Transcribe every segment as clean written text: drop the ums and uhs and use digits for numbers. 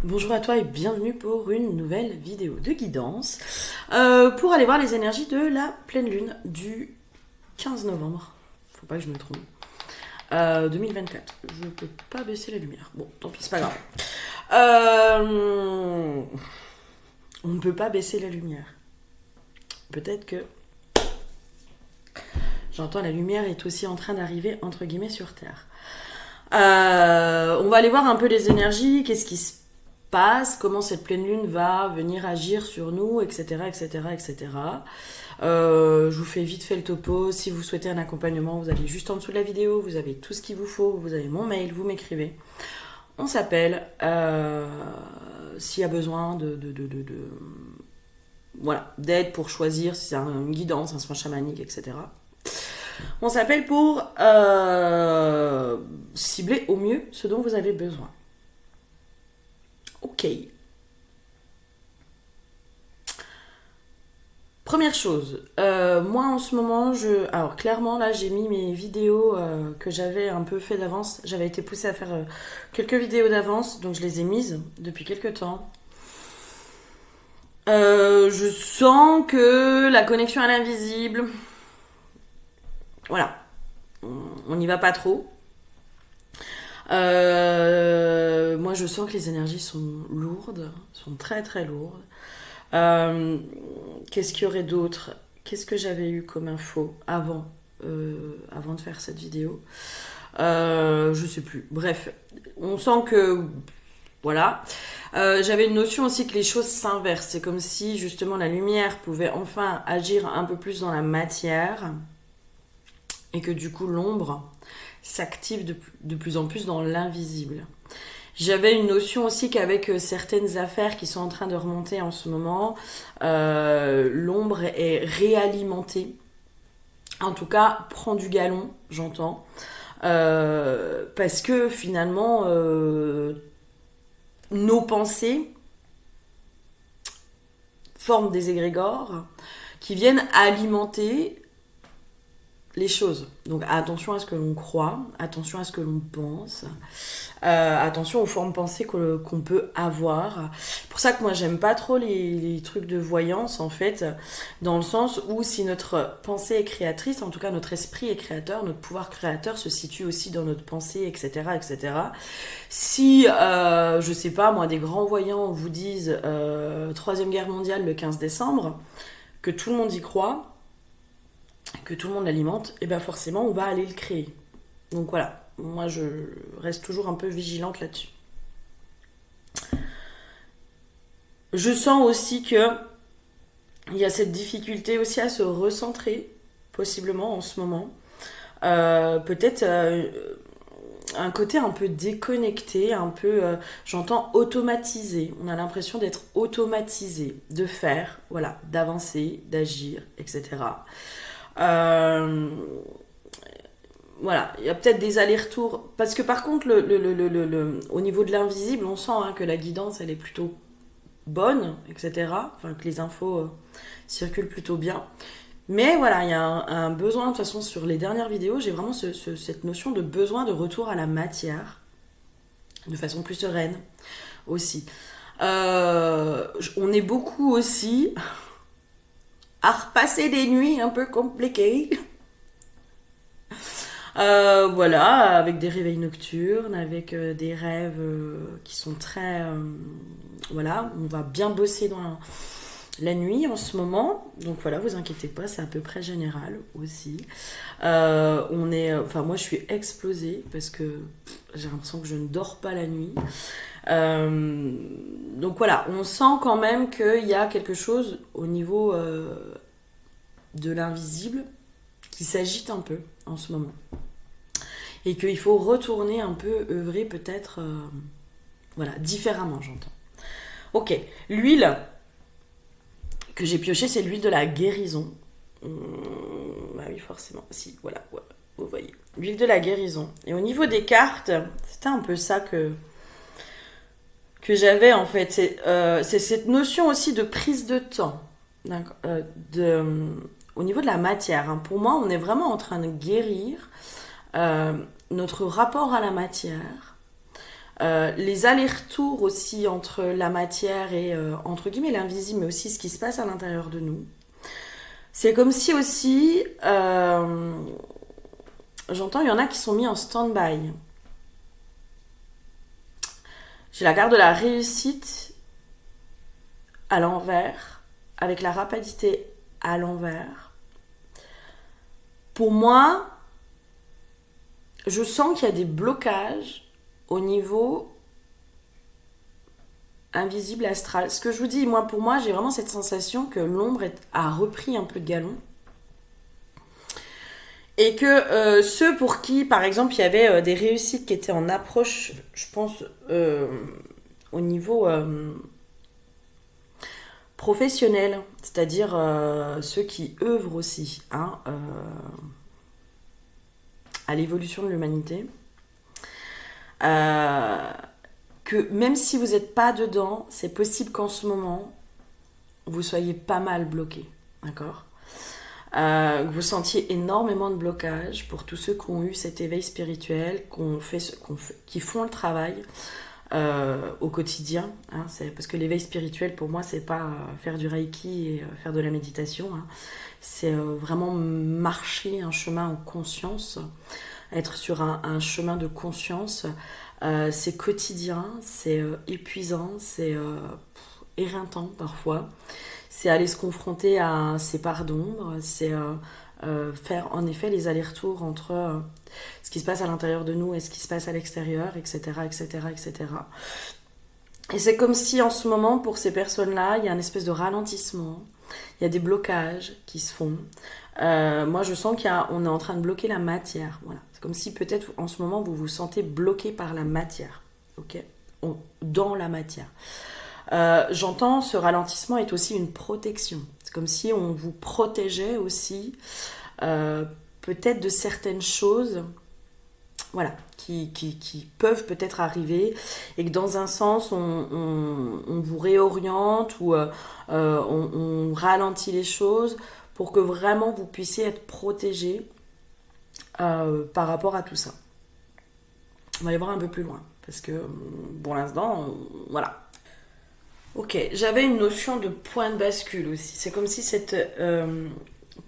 Bonjour à toi et bienvenue pour une nouvelle vidéo de guidance pour aller voir les énergies de la pleine lune du 15 novembre. Faut pas que je me trompe. 2024. Je peux pas baisser la lumière. Bon, tant pis, c'est pas grave. On ne peut pas baisser la lumière. Peut-être que j'entends la lumière est aussi en train d'arriver entre guillemets sur Terre. On va aller voir un peu les énergies, qu'est-ce qui se passe, comment cette pleine lune va venir agir sur nous, etc. etc., etc. Je vous fais vite fait le topo. Si vous souhaitez un accompagnement, vous allez juste en dessous de la vidéo, vous avez tout ce qu'il vous faut, vous avez mon mail, vous m'écrivez. On s'appelle. S'il y a besoin voilà, d'aide pour choisir si c'est une guidance, un soin chamanique, etc. On s'appelle pour cibler au mieux ce dont vous avez besoin. Ok. Première chose, moi en ce moment, alors clairement là j'ai mis mes vidéos que j'avais un peu fait d'avance. J'avais été poussée à faire quelques vidéos d'avance, donc je les ai mises depuis quelques temps. Je sens que la connexion à l'invisible, voilà, on n'y va pas trop. Moi je sens que les énergies sont lourdes, sont très très lourdes. Qu'est-ce qu'il y aurait d'autre? Qu'est-ce que j'avais eu comme info avant de faire cette vidéo? Je sais plus. Bref, on sent que voilà. J'avais une notion aussi que les choses s'inversent. C'est comme si justement la lumière pouvait enfin agir un peu plus dans la matière et que du coup l'ombre s'active de plus en plus dans l'invisible. J'avais une notion aussi qu'avec certaines affaires qui sont en train de remonter en ce moment, l'ombre est réalimentée. En tout cas, prend du galon, j'entends. Parce que finalement, nos pensées forment des égrégores qui viennent alimenter les choses. Donc attention à ce que l'on croit, attention à ce que l'on pense, attention aux formes pensées qu'on peut avoir. C'est pour ça que moi j'aime pas trop les trucs de voyance en fait, dans le sens où si notre pensée est créatrice, en tout cas notre esprit est créateur, notre pouvoir créateur se situe aussi dans notre pensée, etc. etc. Si, je sais pas moi, des grands voyants vous disent Troisième Guerre mondiale le 15 décembre, que tout le monde y croit, que tout le monde l'alimente, et bien forcément on va aller le créer. Donc voilà, moi je reste toujours un peu vigilante là-dessus. Je sens aussi que il y a cette difficulté aussi à se recentrer, possiblement en ce moment. Peut-être un côté un peu déconnecté, un peu, j'entends automatisé. On a l'impression d'être automatisé, de faire, voilà, d'avancer, d'agir, etc. Voilà, il y a peut-être des allers-retours. Parce que par contre, au niveau de l'invisible, on sent que la guidance, elle est plutôt bonne, etc. Enfin, que les infos circulent plutôt bien. Mais voilà, il y a un besoin, de toute façon, sur les dernières vidéos, j'ai vraiment cette notion de besoin de retour à la matière, de façon plus sereine aussi. On est beaucoup aussi à repasser des nuits un peu compliquées. Voilà, avec des réveils nocturnes, avec des rêves qui sont très... voilà, on va bien bosser dans la nuit en ce moment. Donc voilà, vous inquiétez pas, c'est à peu près général aussi. Enfin, moi je suis explosée parce que j'ai l'impression que je ne dors pas la nuit. Donc voilà, on sent quand même qu'il y a quelque chose au niveau de l'invisible qui s'agite un peu en ce moment. Et qu'il faut retourner un peu, œuvrer peut-être voilà, différemment, j'entends. Ok, l'huile que j'ai piochée, c'est l'huile de la guérison. Bah oui, forcément. Si, voilà, vous voyez. L'huile de la guérison. Et au niveau des cartes, c'était un peu ça que j'avais en fait. C'est cette notion aussi de prise de temps. Au niveau de la matière. Hein. Pour moi, on est vraiment en train de guérir notre rapport à la matière. Les allers-retours aussi entre la matière et, entre guillemets, l'invisible, mais aussi ce qui se passe à l'intérieur de nous. C'est comme si aussi, j'entends, il y en a qui sont mis en stand-by. J'ai la carte de la réussite à l'envers, avec la rapidité à l'envers. Pour moi, je sens qu'il y a des blocages au niveau invisible astral. Ce que je vous dis, moi, pour moi, j'ai vraiment cette sensation que l'ombre a repris un peu de galon. Et que ceux pour qui, par exemple, il y avait des réussites qui étaient en approche, je pense, au niveau professionnel, c'est-à-dire ceux qui œuvrent aussi à l'évolution de l'humanité, que même si vous n'êtes pas dedans, c'est possible qu'en ce moment, vous soyez pas mal bloqué, d'accord ? Que vous sentiez énormément de blocage pour tous ceux qui ont eu cet éveil spirituel, qui font le travail au quotidien. Parce que l'éveil spirituel, pour moi, c'est pas faire du reiki et faire de la méditation. C'est vraiment marcher un chemin en conscience, être sur un chemin de conscience. C'est quotidien, c'est épuisant, c'est éreintant parfois. C'est aller se confronter à ces parts d'ombre, c'est faire en effet les allers-retours entre ce qui se passe à l'intérieur de nous et ce qui se passe à l'extérieur, etc., etc., etc. Et c'est comme si en ce moment, pour ces personnes-là, il y a une espèce de ralentissement, il y a des blocages qui se font. Moi, je sens qu'on est en train de bloquer la matière. Voilà. C'est comme si peut-être en ce moment, vous vous sentez bloqué par la matière, ok, dans la matière. J'entends, ce ralentissement est aussi une protection. C'est comme si on vous protégeait aussi peut-être de certaines choses, voilà, qui peuvent peut-être arriver, et que dans un sens on vous réoriente ou on ralentit les choses pour que vraiment vous puissiez être protégé par rapport à tout ça. On va aller voir un peu plus loin parce que pour l'instant, voilà. Ok, j'avais une notion de point de bascule aussi. C'est comme si cette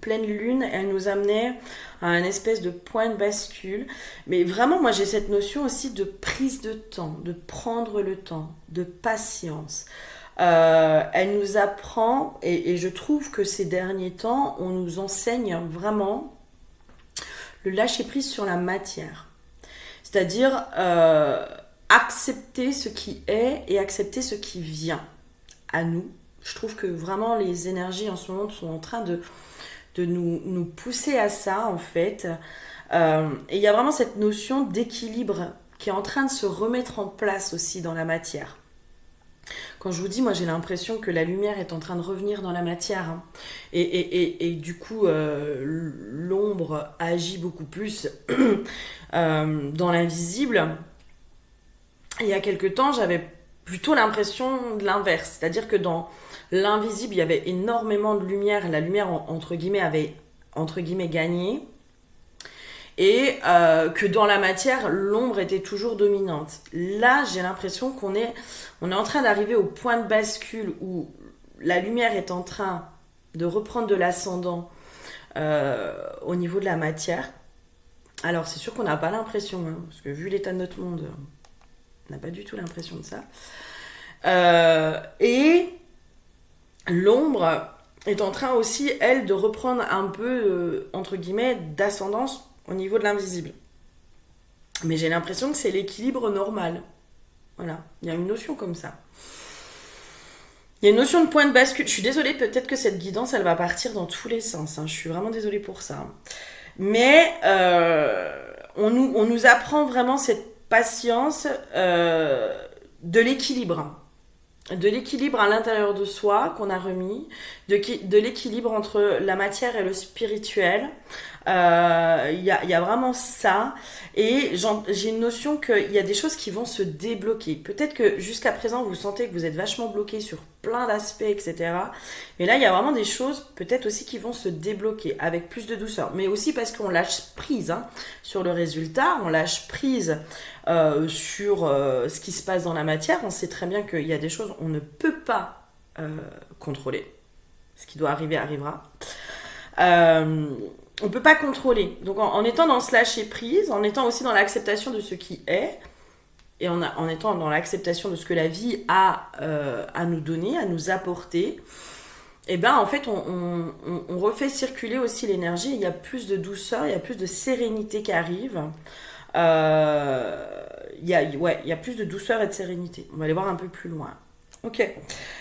pleine lune, elle nous amenait à un espèce de point de bascule. Mais vraiment, moi, j'ai cette notion aussi de prise de temps, de prendre le temps, de patience. Elle nous apprend, et je trouve que ces derniers temps, on nous enseigne vraiment le lâcher-prise sur la matière. C'est-à-dire accepter ce qui est et accepter ce qui vient à nous. Je trouve que vraiment les énergies en ce moment sont en train de nous pousser à ça en fait. Et il y a vraiment cette notion d'équilibre qui est en train de se remettre en place aussi dans la matière. Quand je vous dis, moi j'ai l'impression que la lumière est en train de revenir dans la matière. Et du coup, l'ombre agit beaucoup plus dans l'invisible. Il y a quelque temps, j'avais plutôt l'impression de l'inverse. C'est-à-dire que dans l'invisible, il y avait énormément de lumière. La lumière, entre guillemets, avait, entre guillemets, gagné. Et que dans la matière, l'ombre était toujours dominante. Là, j'ai l'impression qu'on est en train d'arriver au point de bascule où la lumière est en train de reprendre de l'ascendant au niveau de la matière. Alors, c'est sûr qu'on n'a pas l'impression, parce que vu l'état de notre monde, on n'a pas du tout l'impression de ça. Et l'ombre est en train aussi, elle, de reprendre un peu, entre guillemets, d'ascendance au niveau de l'invisible. Mais j'ai l'impression que c'est l'équilibre normal. Voilà, il y a une notion comme ça. Il y a une notion de point de bascule. Je suis désolée, peut-être que cette guidance, elle va partir dans tous les sens. Je suis vraiment désolée pour ça. Mais on nous apprend vraiment cette patience de l'équilibre. De l'équilibre à l'intérieur de soi qu'on a remis, de l'équilibre entre la matière et le spirituel. Y a vraiment ça. Et j'ai une notion qu'il y a des choses qui vont se débloquer. Peut-être que jusqu'à présent, vous sentez que vous êtes vachement bloqué sur plein d'aspects, etc. Mais là, il y a vraiment des choses peut-être aussi qui vont se débloquer avec plus de douceur. Mais aussi parce qu'on lâche prise sur le résultat, on lâche prise sur ce qui se passe dans la matière. On sait très bien qu'il y a des choses on ne peut pas contrôler. Ce qui doit arriver arrivera. On ne peut pas contrôler. Donc en étant dans ce lâcher prise, en étant aussi dans l'acceptation de ce qui est, et en étant dans l'acceptation de ce que la vie a à nous donner, à nous apporter, et ben en fait on refait circuler aussi l'énergie. Il y a plus de douceur, il y a plus de sérénité qui arrive. Il y a plus de douceur et de sérénité. On va aller voir un peu plus loin. Ok.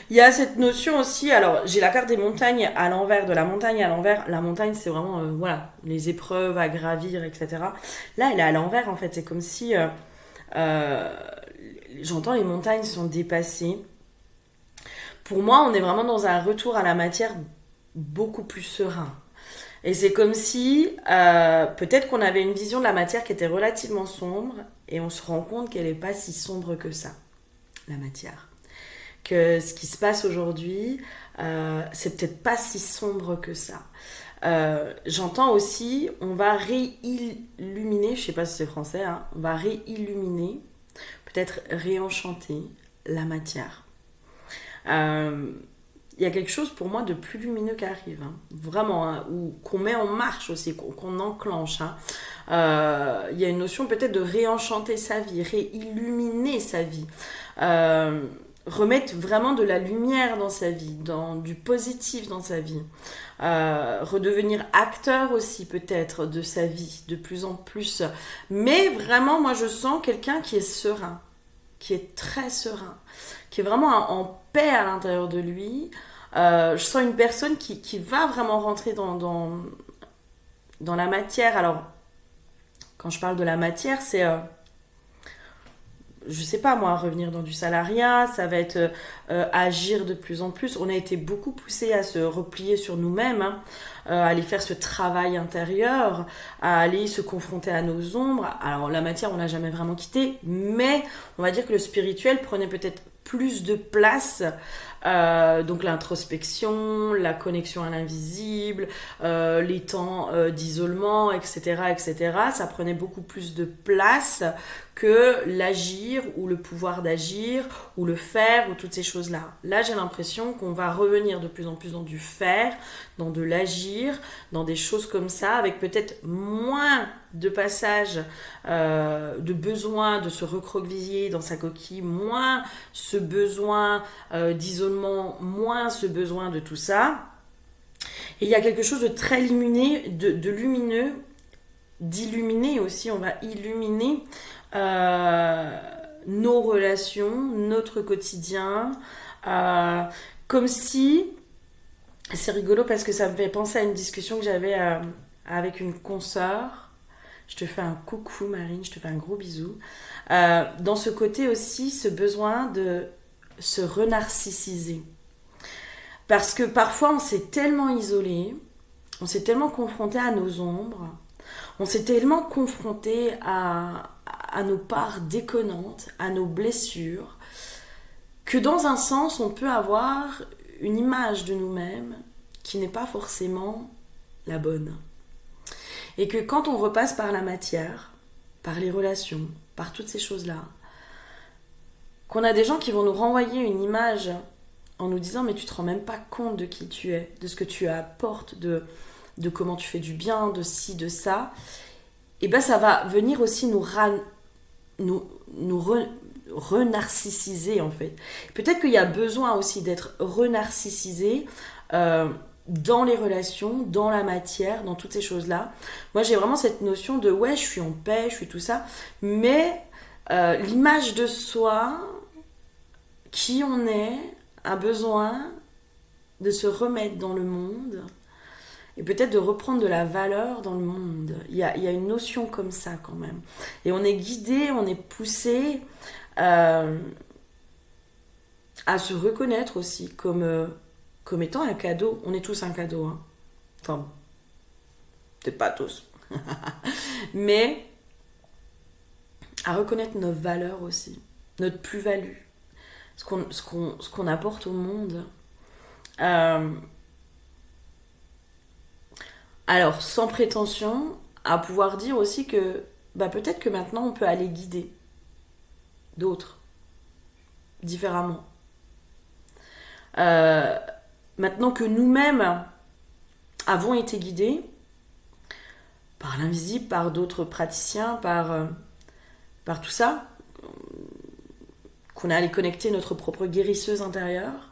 Il y a cette notion aussi, alors j'ai la carte des montagnes à l'envers, de la montagne à l'envers. La montagne, c'est vraiment, voilà, les épreuves à gravir, etc. Là, elle est à l'envers, en fait. C'est comme si, j'entends les montagnes sont dépassées. Pour moi, on est vraiment dans un retour à la matière beaucoup plus serein. Et c'est comme si, peut-être qu'on avait une vision de la matière qui était relativement sombre, et on se rend compte qu'elle n'est pas si sombre que ça, la matière. Que ce qui se passe aujourd'hui, c'est peut-être pas si sombre que ça. J'entends aussi, on va réilluminer, je sais pas si c'est français, hein, on va réilluminer, peut-être réenchanter la matière. Il y a quelque chose pour moi de plus lumineux qui arrive, hein, vraiment, hein, ou qu'on met en marche aussi, qu'on enclenche. Hein. Il y a une notion peut-être de réenchanter sa vie, réilluminer sa vie. Remettre vraiment de la lumière dans sa vie, du positif dans sa vie. Redevenir acteur aussi peut-être de sa vie, de plus en plus. Mais vraiment, moi je sens quelqu'un qui est serein, qui est très serein, qui est vraiment en paix à l'intérieur de lui. Je sens une personne qui va vraiment rentrer dans la matière. Alors, quand je parle de la matière, c'est... je sais pas moi, revenir dans du salariat, ça va être agir de plus en plus. On a été beaucoup poussé à se replier sur nous-mêmes, hein, à aller faire ce travail intérieur, à aller se confronter à nos ombres. Alors la matière, on l'a jamais vraiment quitté, mais on va dire que le spirituel prenait peut-être plus de place. Donc l'introspection, la connexion à l'invisible, les temps d'isolement, etc., etc. Ça prenait beaucoup plus de place que l'agir ou le pouvoir d'agir ou le faire ou toutes ces choses-là. Là, j'ai l'impression qu'on va revenir de plus en plus dans du faire, dans de l'agir, dans des choses comme ça, avec peut-être moins de passage, de besoin de se recroqueviller dans sa coquille, moins ce besoin d'isolement, moins ce besoin de tout ça. Et il y a quelque chose de très lumineux, de lumineux, d'illuminé aussi. On va illuminer nos relations, notre quotidien, comme si, c'est rigolo parce que ça me fait penser à une discussion que j'avais avec une consoeur. Je te fais un coucou Marine, je te fais un gros bisou. Dans ce côté aussi, ce besoin de se renarcissiser. Parce que parfois on s'est tellement isolé, on s'est tellement confronté à nos ombres, on s'est tellement confronté à nos parts déconnantes, à nos blessures, que dans un sens on peut avoir une image de nous-mêmes qui n'est pas forcément la bonne. Et que quand on repasse par la matière, par les relations, par toutes ces choses-là, qu'on a des gens qui vont nous renvoyer une image en nous disant mais tu te rends même pas compte de qui tu es, de ce que tu apportes, de comment tu fais du bien, de ci, de ça, et ben ça va venir aussi nous renarcissiser en fait. Peut-être qu'il y a besoin aussi d'être renarcissisé dans les relations, dans la matière, dans toutes ces choses-là. Moi j'ai vraiment cette notion de ouais je suis en paix, je suis tout ça, mais l'image de soi, qui on est, a besoin de se remettre dans le monde et peut-être de reprendre de la valeur dans le monde. Il y a une notion comme ça quand même. Et on est guidé, on est poussé à se reconnaître aussi comme étant un cadeau. On est tous un cadeau. Hein. Enfin, peut-être pas tous. Mais à reconnaître nos valeurs aussi, notre plus-value, ce qu'on apporte au monde. Alors, sans prétention, à pouvoir dire aussi que bah, peut-être que maintenant on peut aller guider d'autres, différemment. Maintenant que nous-mêmes avons été guidés par l'invisible, par d'autres praticiens, par tout ça, qu'on est allé connecter notre propre guérisseuse intérieure,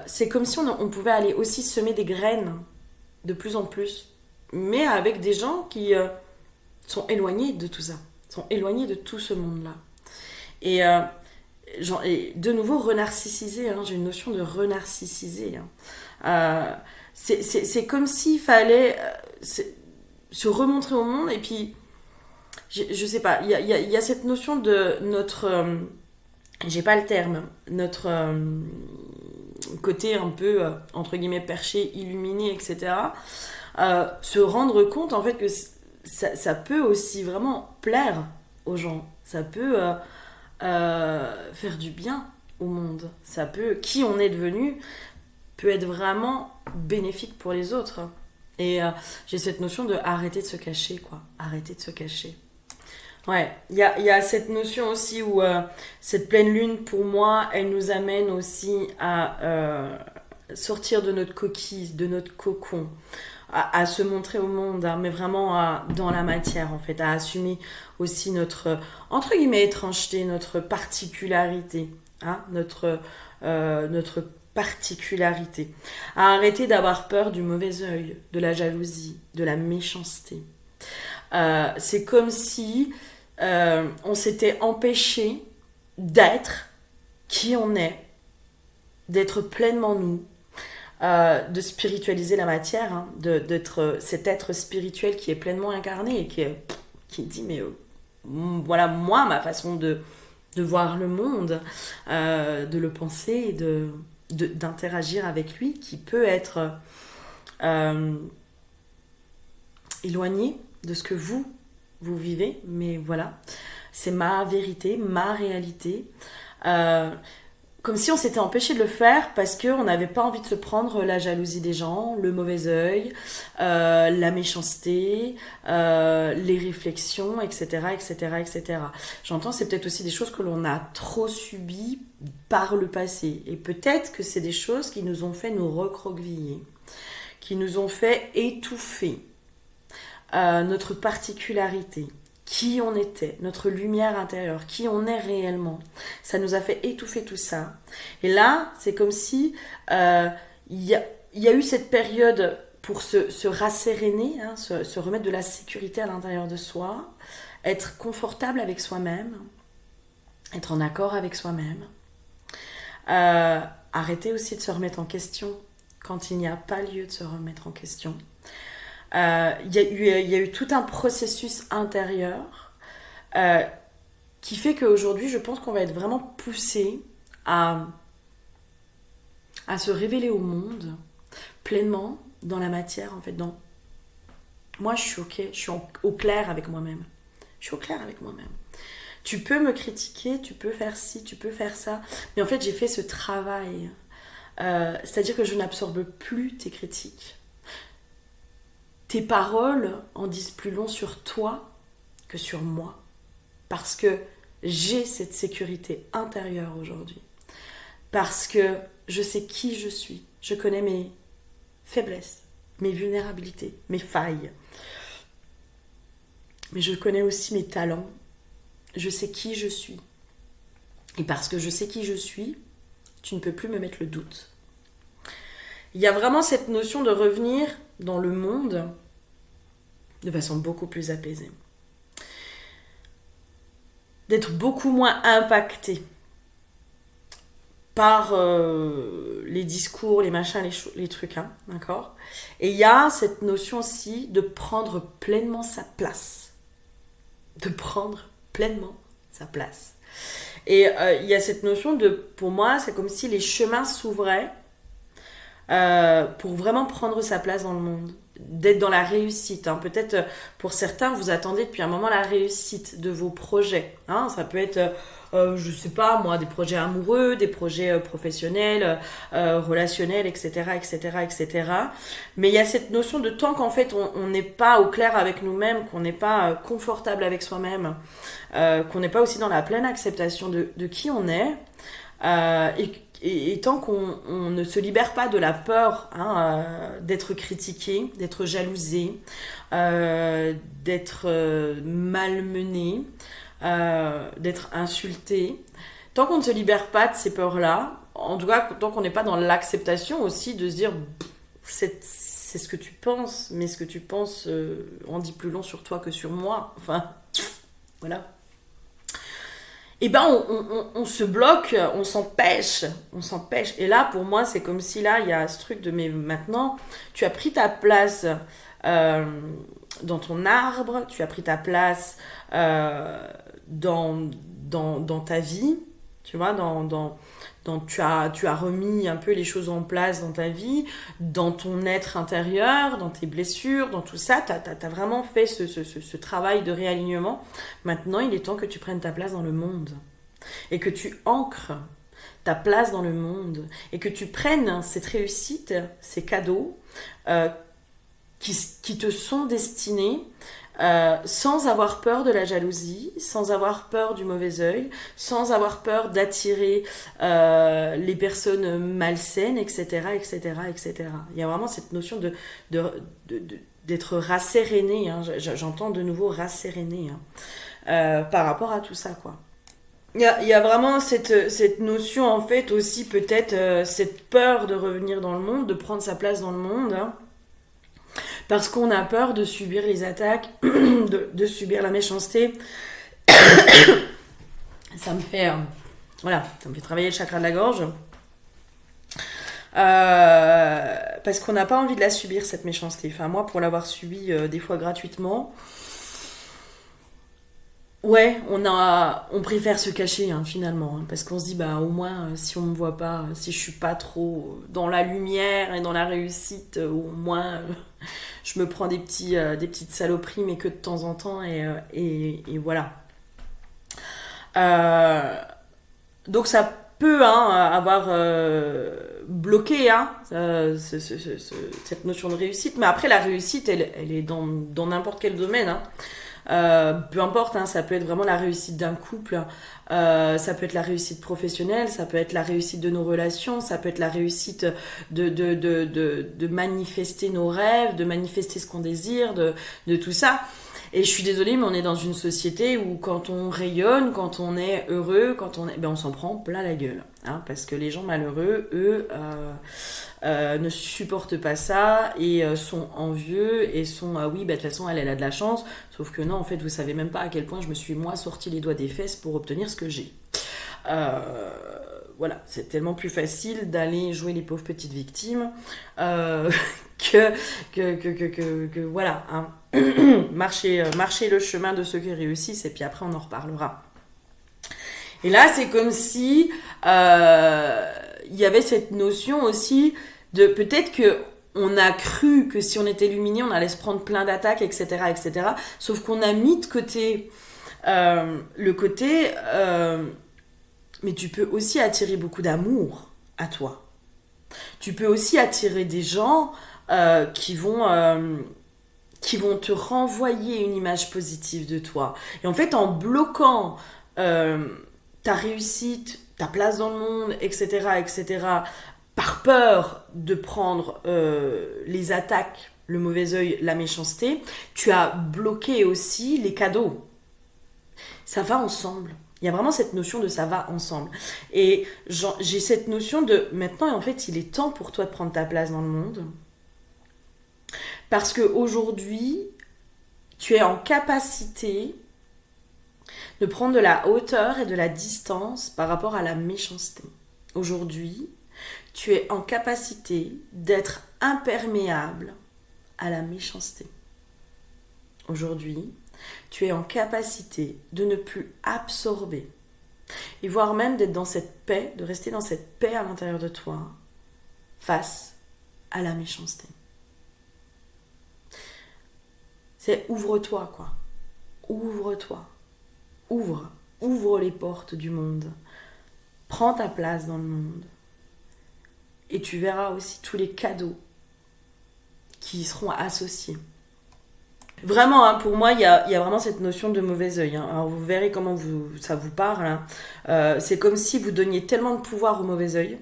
c'est comme si on pouvait aller aussi semer des graines de plus en plus, mais avec des gens qui sont éloignés de tout ça, sont éloignés de tout ce monde-là. Et de nouveau, renarcissiser, hein, j'ai une notion de renarcissiser. Hein. C'est comme s'il fallait se remontrer au monde, et puis, je sais pas, il y a cette notion de notre... j'ai pas le terme, notre côté un peu, entre guillemets, perché, illuminé, etc. Se rendre compte, en fait, que ça peut aussi vraiment plaire aux gens. Ça peut faire du bien au monde. Ça peut, qui on est devenu, peut être vraiment bénéfique pour les autres. Et j'ai cette notion de arrêter de se cacher, quoi. Arrêter de se cacher. Ouais, il y a cette notion aussi où cette pleine lune, pour moi, elle nous amène aussi à sortir de notre coquille, de notre cocon, à se montrer au monde, hein, mais vraiment dans la matière, en fait, à assumer aussi notre, entre guillemets, étrangeté, notre particularité, hein, notre particularité. À arrêter d'avoir peur du mauvais œil, de la jalousie, de la méchanceté. C'est comme si on s'était empêché d'être qui on est, d'être pleinement nous, de spiritualiser la matière, hein, d'être cet être spirituel qui est pleinement incarné et qui dit mais voilà moi, ma façon de voir le monde, de le penser, d'interagir avec lui, qui peut être éloigné de ce que vous vivez, mais voilà, c'est ma vérité, ma réalité. Comme si on s'était empêché de le faire parce qu'on n'avait pas envie de se prendre la jalousie des gens, le mauvais œil, la méchanceté, les réflexions, etc., etc., etc. J'entends, c'est peut-être aussi des choses que l'on a trop subies par le passé. Et peut-être que c'est des choses qui nous ont fait nous recroqueviller, qui nous ont fait étouffer notre particularité, qui on était, notre lumière intérieure, qui on est réellement. Ça nous a fait étouffer tout ça. Et là, c'est comme si il y a eu cette période pour se rasséréner, hein, se remettre de la sécurité à l'intérieur de soi, être confortable avec soi-même, être en accord avec soi-même. Arrêter aussi de se remettre en question quand il n'y a pas lieu de se remettre en question. Il y a eu tout un processus intérieur qui fait qu'aujourd'hui, je pense qu'on va être vraiment poussé à se révéler au monde pleinement dans la matière, en fait. Moi, je suis OK, je suis au clair avec moi-même. Je suis au clair avec moi-même. Tu peux me critiquer, tu peux faire ci, tu peux faire ça, mais en fait, j'ai fait ce travail. C'est-à-dire que je n'absorbe plus tes critiques. Tes paroles en disent plus long sur toi que sur moi. Parce que j'ai cette sécurité intérieure aujourd'hui. Parce que je sais qui je suis. Je connais mes faiblesses, mes vulnérabilités, mes failles. Mais je connais aussi mes talents. Je sais qui je suis. Et parce que je sais qui je suis, tu ne peux plus me mettre le doute. Il y a vraiment cette notion de revenir dans le monde de façon beaucoup plus apaisée. D'être beaucoup moins impacté par les discours, les machins, les trucs, hein, d'accord ? Et il y a cette notion aussi de prendre pleinement sa place. De prendre pleinement sa place. Et il y a cette notion de, pour moi, c'est comme si les chemins s'ouvraient pour vraiment prendre sa place dans le monde, d'être dans la réussite, hein. Peut-être pour certains vous attendez depuis un moment la réussite de vos projets, hein. Ça peut être je sais pas moi, des projets amoureux, des projets professionnels, relationnels, etc., etc., etc. Mais il y a cette notion de tant qu'en fait on n'est pas au clair avec nous-mêmes, qu'on n'est pas confortable avec soi-même, qu'on n'est pas aussi dans la pleine acceptation de qui on est, et tant qu'on ne se libère pas de la peur d'être critiqué, d'être jalousé, d'être malmené, d'être insulté, tant qu'on ne se libère pas de ces peurs-là, en tout cas tant qu'on n'est pas dans l'acceptation aussi de se dire c'est ce que tu penses, mais ce que tu penses en dit plus long sur toi que sur moi. Enfin, voilà. Et ben on se bloque, on s'empêche, on s'empêche. Et là, pour moi, c'est comme si là, il y a ce truc de mais maintenant, tu as pris ta place euh, dans ton arbre, tu as pris ta place dans ta vie, tu vois, tu as remis un peu les choses en place dans ta vie, dans ton être intérieur, dans tes blessures, dans tout ça. Tu as vraiment fait ce travail de réalignement. Maintenant, il est temps que tu prennes ta place dans le monde et que tu ancres ta place dans le monde et que tu prennes cette réussite, ces cadeaux euh, qui te sont destinés sans avoir peur de la jalousie, sans avoir peur du mauvais œil, sans avoir peur d'attirer les personnes malsaines, etc., etc., etc. Il y a vraiment cette notion de, d'être rasséréné, hein. J'entends de nouveau rasséréné, hein, par rapport à tout ça, quoi. Il y a vraiment cette notion, en fait, aussi, peut-être, cette peur de revenir dans le monde, de prendre sa place dans le monde, hein, parce qu'on a peur de subir les attaques, de subir la méchanceté. Ça me fait, voilà, ça me fait travailler le chakra de la gorge. Parce qu'on n'a pas envie de la subir, cette méchanceté. Enfin, moi, pour l'avoir subie des fois gratuitement, ouais, on préfère se cacher, hein, finalement, hein, parce qu'on se dit bah au moins si on me voit pas, si je suis pas trop dans la lumière et dans la réussite, au moins je me prends des petites saloperies, mais que de temps en temps, et voilà. Euh, donc ça peut, hein, avoir bloqué, hein, cette notion de réussite, mais après la réussite, elle est dans n'importe quel domaine, hein. Peu importe, hein, ça peut être vraiment la réussite d'un couple, ça peut être la réussite professionnelle, ça peut être la réussite de nos relations, ça peut être la réussite de manifester nos rêves, de manifester ce qu'on désire, de tout ça. Et je suis désolée, mais on est dans une société où quand on rayonne, quand on est heureux, ben on s'en prend plein la gueule, hein, parce que les gens malheureux, eux, ne supportent pas ça et sont envieux et sont oui, bah de toute façon elle a de la chance, sauf que non, en fait vous savez même pas à quel point je me suis moi sorti les doigts des fesses pour obtenir ce que j'ai. Voilà, c'est tellement plus facile d'aller jouer les pauvres petites victimes euh, que, que voilà, hein. marcher le chemin de ceux qui réussissent et puis après on en reparlera. Et là c'est comme si il y avait cette notion aussi de peut-être que on a cru que si on était luminé on allait se prendre plein d'attaques, etc., etc., sauf qu'on a mis de côté le côté mais tu peux aussi attirer beaucoup d'amour à toi. Tu peux aussi attirer des gens qui vont te renvoyer une image positive de toi. Et en fait, en bloquant ta réussite, ta place dans le monde, etc., etc., par peur de prendre les attaques, le mauvais œil, la méchanceté, tu as bloqué aussi les cadeaux. Ça va ensemble. Il y a vraiment cette notion de ça va ensemble. Et j'ai cette notion de maintenant, en fait, il est temps pour toi de prendre ta place dans le monde. Parce qu'aujourd'hui, tu es en capacité de prendre de la hauteur et de la distance par rapport à la méchanceté. Aujourd'hui, tu es en capacité d'être imperméable à la méchanceté. Aujourd'hui, tu es en capacité de ne plus absorber et voire même d'être dans cette paix, de rester dans cette paix à l'intérieur de toi face à la méchanceté. C'est ouvre-toi, quoi. Ouvre-toi. Ouvre. ouvre les portes du monde. Prends ta place dans le monde. Et tu verras aussi tous les cadeaux qui y seront associés. Vraiment, hein, pour moi, il y a vraiment cette notion de mauvais œil. Hein. Alors, vous verrez comment ça vous parle. Hein. C'est comme si vous donniez tellement de pouvoir au mauvais œil.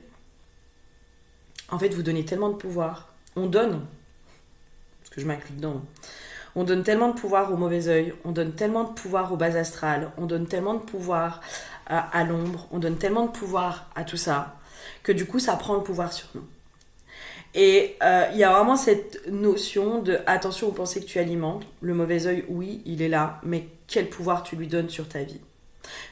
En fait, vous donnez tellement de pouvoir. On donne, parce que je m'inclus dedans. On donne tellement de pouvoir au mauvais œil. On donne tellement de pouvoir au bas astral. On donne tellement de pouvoir à l'ombre. On donne tellement de pouvoir à tout ça que du coup, ça prend le pouvoir sur nous. Et il y a vraiment cette notion de attention aux pensées que tu alimentes. Le mauvais œil, oui, il est là, mais quel pouvoir tu lui donnes sur ta vie?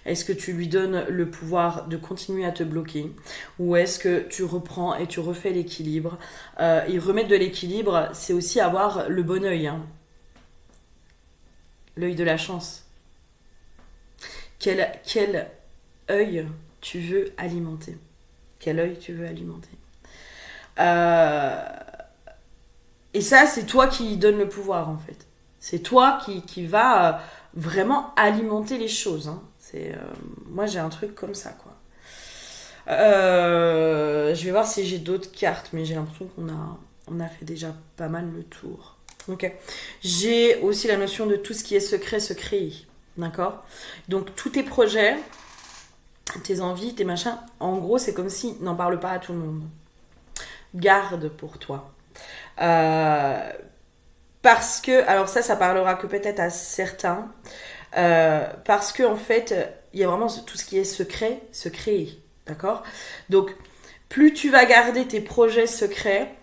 Est-ce que tu lui donnes le pouvoir de continuer à te bloquer? Ou est-ce que tu reprends et tu refais l'équilibre? Et remettre de l'équilibre, c'est aussi avoir le bon œil. Hein. L'œil de la chance. Quel œil tu veux alimenter? Quel œil tu veux alimenter? Et ça, c'est toi qui donne le pouvoir, en fait. C'est toi qui va vraiment alimenter les choses. Hein. Moi, j'ai un truc comme ça, quoi. Je vais voir si j'ai d'autres cartes, mais j'ai l'impression qu'on a fait déjà pas mal le tour. Ok. J'ai aussi la notion de tout ce qui est secret se crée. D'accord? Donc, tous tes projets, tes envies, tes machins, en gros, c'est comme si n'en parle pas à tout le monde. Garde pour toi. Parce que, alors ça parlera que peut-être à certains, parce que en fait, il y a vraiment tout ce qui est secret, se créer, d'accord? Donc, plus tu vas garder tes projets secrets,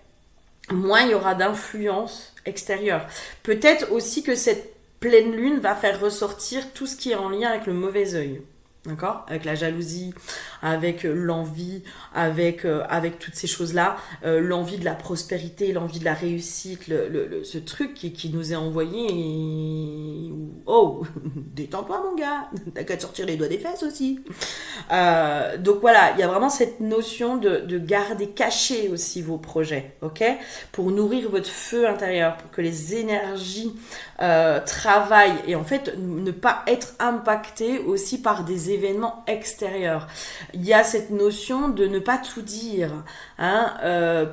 moins il y aura d'influence extérieure. Peut-être aussi que cette pleine lune va faire ressortir tout ce qui est en lien avec le mauvais œil. D'accord? Avec la jalousie, avec l'envie, avec toutes ces choses-là, l'envie de la prospérité, l'envie de la réussite, ce truc qui nous est envoyé. Et... Oh, détends-toi mon gars, t'as qu'à te sortir les doigts des fesses aussi. Donc voilà, il y a vraiment cette notion de garder caché aussi vos projets, ok? Pour nourrir votre feu intérieur, pour que les énergies travaillent et en fait ne pas être impacté aussi par des événements extérieurs. Il y a cette notion de ne pas tout dire, hein,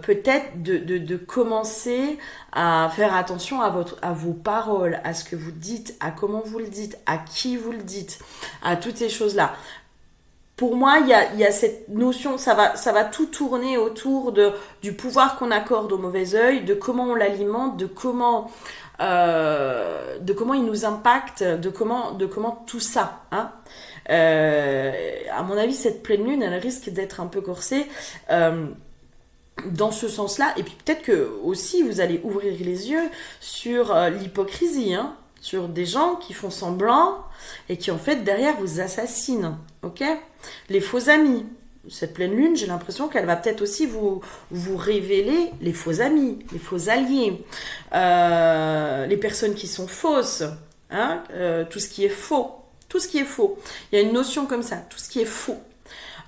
peut-être de commencer à faire attention à vos paroles, à ce que vous dites, à comment vous le dites, à qui vous le dites, à toutes ces choses-là. Pour moi, il y a cette notion, ça va tout tourner autour du pouvoir qu'on accorde au mauvais œil, de comment on l'alimente, de comment il nous impacte, de comment tout ça. Hein. À mon avis, cette pleine lune, elle risque d'être un peu corsée dans ce sens-là. Et puis peut-être que aussi, vous allez ouvrir les yeux sur l'hypocrisie, hein, sur des gens qui font semblant et qui en fait derrière vous assassinent. Ok ? Les faux amis. Cette pleine lune, j'ai l'impression qu'elle va peut-être aussi vous révéler les faux amis, les faux alliés, les personnes qui sont fausses, hein, tout ce qui est faux. Tout ce qui est faux. Il y a une notion comme ça, tout ce qui est faux.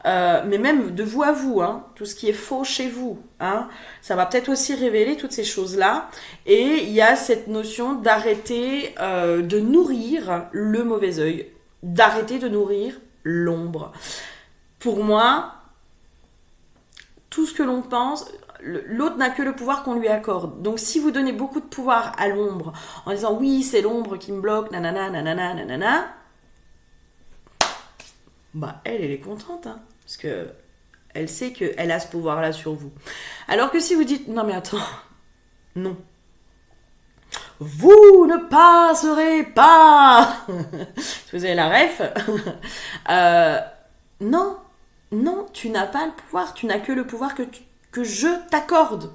Mais même de vous à vous, hein, tout ce qui est faux chez vous, hein, ça va peut-être aussi révéler toutes ces choses-là. Et il y a cette notion d'arrêter de nourrir le mauvais œil, d'arrêter de nourrir l'ombre. Pour moi, tout ce que l'on pense, l'autre n'a que le pouvoir qu'on lui accorde. Donc si vous donnez beaucoup de pouvoir à l'ombre en disant oui, c'est l'ombre qui me bloque, nanana, nanana, nanana, bah elle est contente, hein, parce que elle sait qu'elle a ce pouvoir-là sur vous. Alors que si vous dites non mais attends, non, vous ne passerez pas, si vous avez la ref, non, tu n'as pas le pouvoir, tu n'as que le pouvoir que je t'accorde,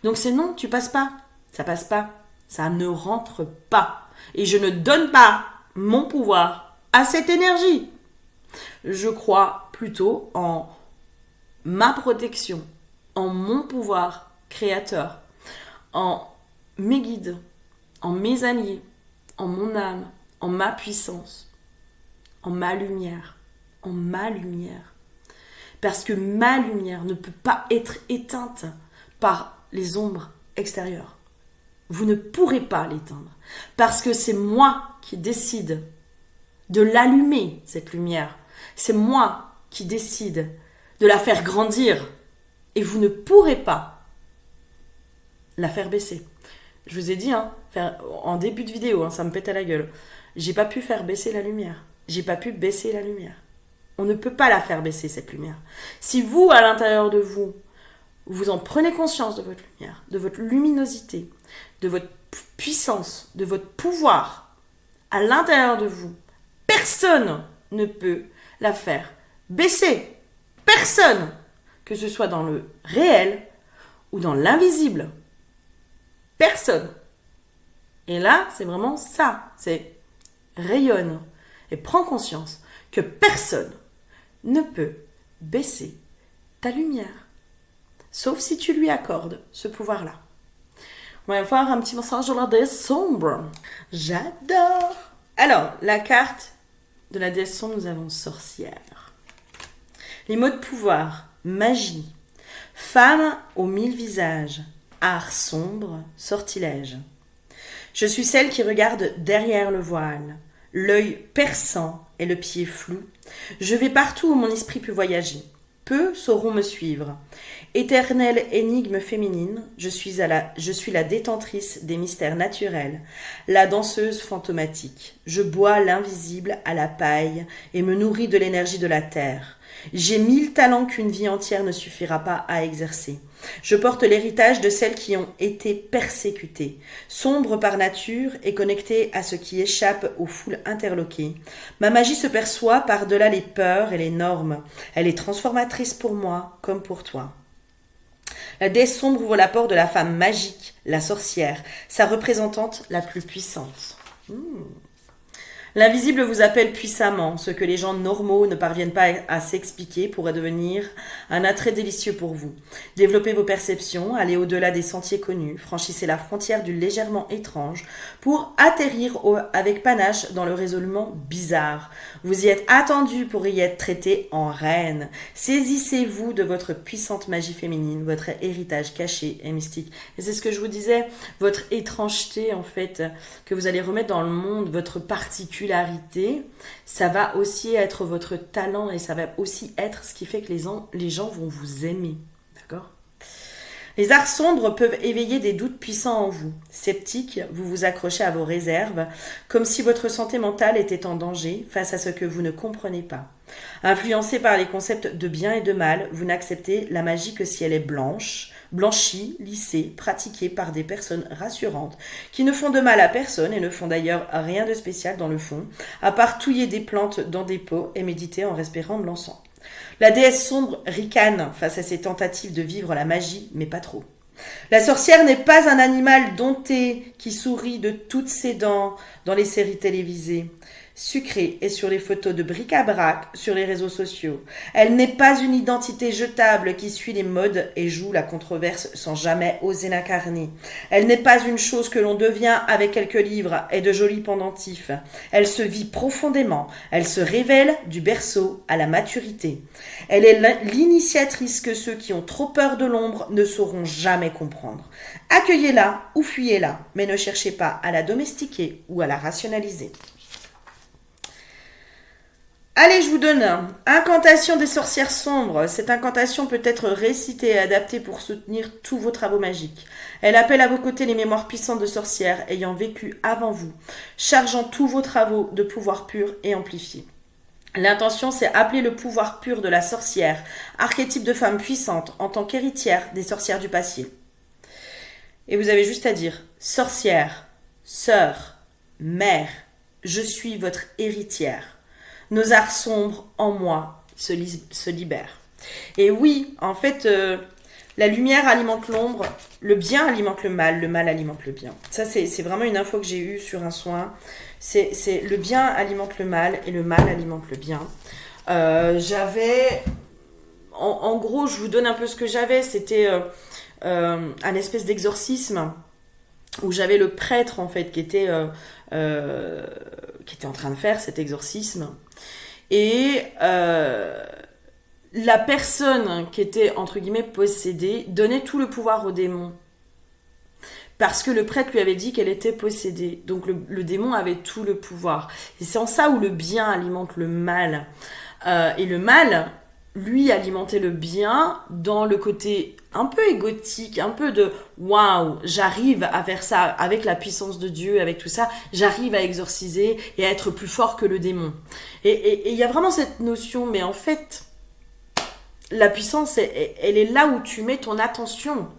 Donc c'est non, tu passes pas, ça passe pas, ça ne rentre pas, et je ne donne pas mon pouvoir à cette énergie. Je crois plutôt en ma protection, en mon pouvoir créateur, en mes guides, en mes alliés, en mon âme, en ma puissance, en ma lumière. Parce que ma lumière ne peut pas être éteinte par les ombres extérieures. Vous ne pourrez pas l'éteindre. Parce que c'est moi qui décide de l'allumer, cette lumière. C'est moi qui décide de la faire grandir. Et vous ne pourrez pas la faire baisser. Je vous ai dit, en début de vidéo, ça me pète à la gueule. J'ai pas pu faire baisser la lumière. J'ai pas pu baisser la lumière. On ne peut pas la faire baisser, cette lumière. Si vous, à l'intérieur de vous, vous en prenez conscience de votre lumière, de votre luminosité, de votre puissance, de votre pouvoir, à l'intérieur de vous, personne ne peut la faire baisser. Personne, que ce soit dans le réel ou dans l'invisible. Personne. Et là, c'est vraiment ça. C'est rayonne et prends conscience que personne ne peut baisser ta lumière. Sauf si tu lui accordes ce pouvoir-là. On va voir un petit message de la déesse sombre. J'adore. Alors, la carte de la déesse sombre, nous avons sorcière. Les mots de pouvoir, magie, femme aux 1000 visages, art sombre, sortilège. Je suis celle qui regarde derrière le voile, l'œil perçant et le pied flou. Je vais partout où mon esprit peut voyager. Peu sauront me suivre. Éternelle énigme féminine, je suis la détentrice des mystères naturels, la danseuse fantomatique. Je bois l'invisible à la paille et me nourris de l'énergie de la terre. J'ai 1000 talents qu'une vie entière ne suffira pas à exercer. Je porte l'héritage de celles qui ont été persécutées, sombre par nature et connectée à ce qui échappe aux foules interloquées. Ma magie se perçoit par-delà les peurs et les normes. Elle est transformatrice pour moi comme pour toi. La déesse sombre ouvre la porte de la femme magique, la sorcière, sa représentante la plus puissante. L'invisible vous appelle puissamment. Ce que les gens normaux ne parviennent pas à s'expliquer pourrait devenir un attrait délicieux pour vous. Développez vos perceptions, allez au-delà des sentiers connus, franchissez la frontière du légèrement étrange pour atterrir avec panache dans le résolument bizarre. Vous y êtes attendu pour y être traité en reine. Saisissez-vous de votre puissante magie féminine, votre héritage caché et mystique. Et c'est ce que je vous disais, votre étrangeté en fait, que vous allez remettre dans le monde, votre particularité, ça va aussi être votre talent et ça va aussi être ce qui fait que les gens vont vous aimer. D'accord ? Les arts sombres peuvent éveiller des doutes puissants en vous. Sceptiques, vous vous accrochez à vos réserves, comme si votre santé mentale était en danger face à ce que vous ne comprenez pas. Influencé par les concepts de bien et de mal, vous n'acceptez la magie que si elle est blanchie, lissée, pratiquée par des personnes rassurantes, qui ne font de mal à personne et ne font d'ailleurs rien de spécial dans le fond, à part touiller des plantes dans des pots et méditer en respirant de l'encens. La déesse sombre ricane face à ses tentatives de vivre la magie, mais pas trop. La sorcière n'est pas un animal dompté qui sourit de toutes ses dents dans les séries télévisées, sucrée et sur les photos de bric-à-brac sur les réseaux sociaux. Elle n'est pas une identité jetable qui suit les modes et joue la controverse sans jamais oser l'incarner. Elle n'est pas une chose que l'on devient avec quelques livres et de jolis pendentifs. Elle se vit profondément. Elle se révèle du berceau à la maturité. Elle est l'initiatrice que ceux qui ont trop peur de l'ombre ne sauront jamais comprendre. Accueillez-la ou fuyez-la, mais ne cherchez pas à la domestiquer ou à la rationaliser. Allez, je vous donne incantation des sorcières sombres. Cette incantation peut être récitée et adaptée pour soutenir tous vos travaux magiques. Elle appelle à vos côtés les mémoires puissantes de sorcières ayant vécu avant vous, chargeant tous vos travaux de pouvoir pur et amplifié. L'intention, c'est appeler le pouvoir pur de la sorcière, archétype de femme puissante en tant qu'héritière des sorcières du passé. Et vous avez juste à dire « Sorcière, sœur, mère, je suis votre héritière. Nos arts sombres en moi se libèrent. » Et oui, en fait, la lumière alimente l'ombre, le bien alimente le mal alimente le bien. Ça, c'est vraiment une info que j'ai eue sur un soin. C'est le bien alimente le mal et le mal alimente le bien. J'avais... En gros, je vous donne un peu ce que j'avais. C'était un espèce d'exorcisme où j'avais le prêtre, en fait, qui était en train de faire cet exorcisme. Et la personne qui était, entre guillemets, possédée donnait tout le pouvoir aux démons. parce que le prêtre lui avait dit qu'elle était possédée. Donc le démon avait tout le pouvoir. Et c'est en ça où le bien alimente le mal. Et le mal, lui, alimentait le bien dans le côté un peu égotique, un peu de waouh, j'arrive à faire ça avec la puissance de Dieu, avec tout ça, j'arrive à exorciser et à être plus fort que le démon. Et il y a vraiment cette notion, mais en fait, la puissance, elle est là où tu mets ton attention.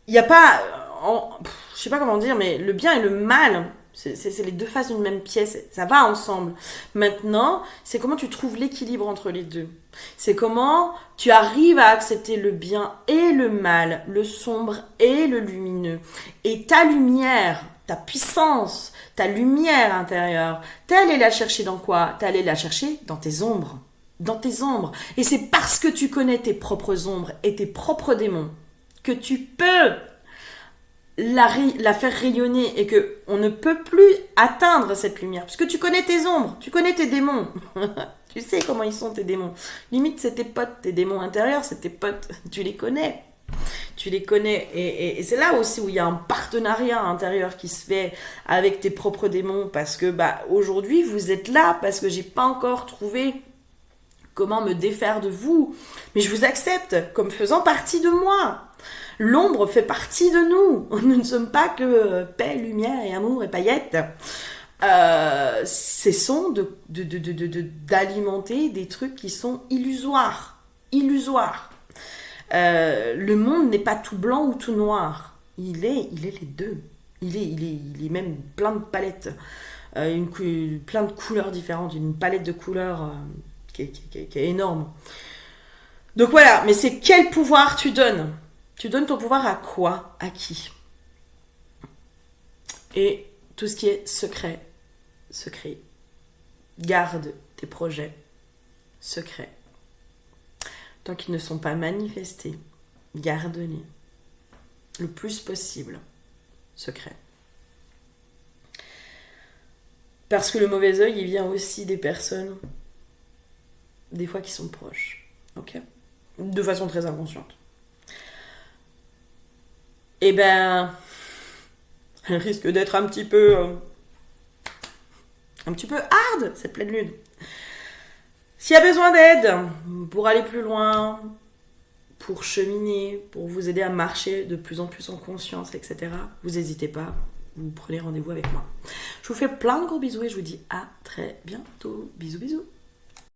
Il n'y a pas, je sais pas comment dire, mais le bien et le mal, c'est les deux faces d'une même pièce, ça va ensemble. Maintenant, c'est comment tu trouves l'équilibre entre les deux. C'est comment tu arrives à accepter le bien et le mal, le sombre et le lumineux. Et ta lumière, ta puissance, ta lumière intérieure, t'es allé la chercher dans quoi? T'es allé la chercher dans tes ombres. Dans tes ombres. Et c'est parce que tu connais tes propres ombres et tes propres démons que tu peux la faire rayonner et que on ne peut plus atteindre cette lumière. Parce que tu connais tes ombres, tu connais tes démons. Tu sais comment ils sont tes démons. Limite, c'est tes potes, tes démons intérieurs, c'est tes potes. Tu les connais. Tu les connais. Et c'est là aussi où il y a un partenariat intérieur qui se fait avec tes propres démons. Parce que aujourd'hui, vous êtes là parce que j'ai pas encore trouvé comment me défaire de vous. Mais je vous accepte comme faisant partie de moi. L'ombre fait partie de nous. Nous ne sommes pas que paix, lumière et amour et paillettes. Cessons d'alimenter des trucs qui sont illusoires. Illusoires. Le monde n'est pas tout blanc ou tout noir. Il est les deux. Il est même plein de palettes. Plein de couleurs différentes. Une palette de couleurs qui est énorme. Donc voilà, mais c'est quel pouvoir tu donnes? Tu donnes ton pouvoir à quoi? À qui? Et tout ce qui est secret. Garde tes projets secrets. Tant qu'ils ne sont pas manifestés, garde-les le plus possible secrets. Parce que le mauvais œil, il vient aussi des personnes, des fois qui sont proches. Ok? De façon très inconsciente. Eh ben, elle risque d'être un petit peu hard, cette pleine lune. S'il y a besoin d'aide pour aller plus loin, pour cheminer, pour vous aider à marcher de plus en plus en conscience, etc., vous n'hésitez pas, vous prenez rendez-vous avec moi. Je vous fais plein de gros bisous et je vous dis à très bientôt. Bisous, bisous.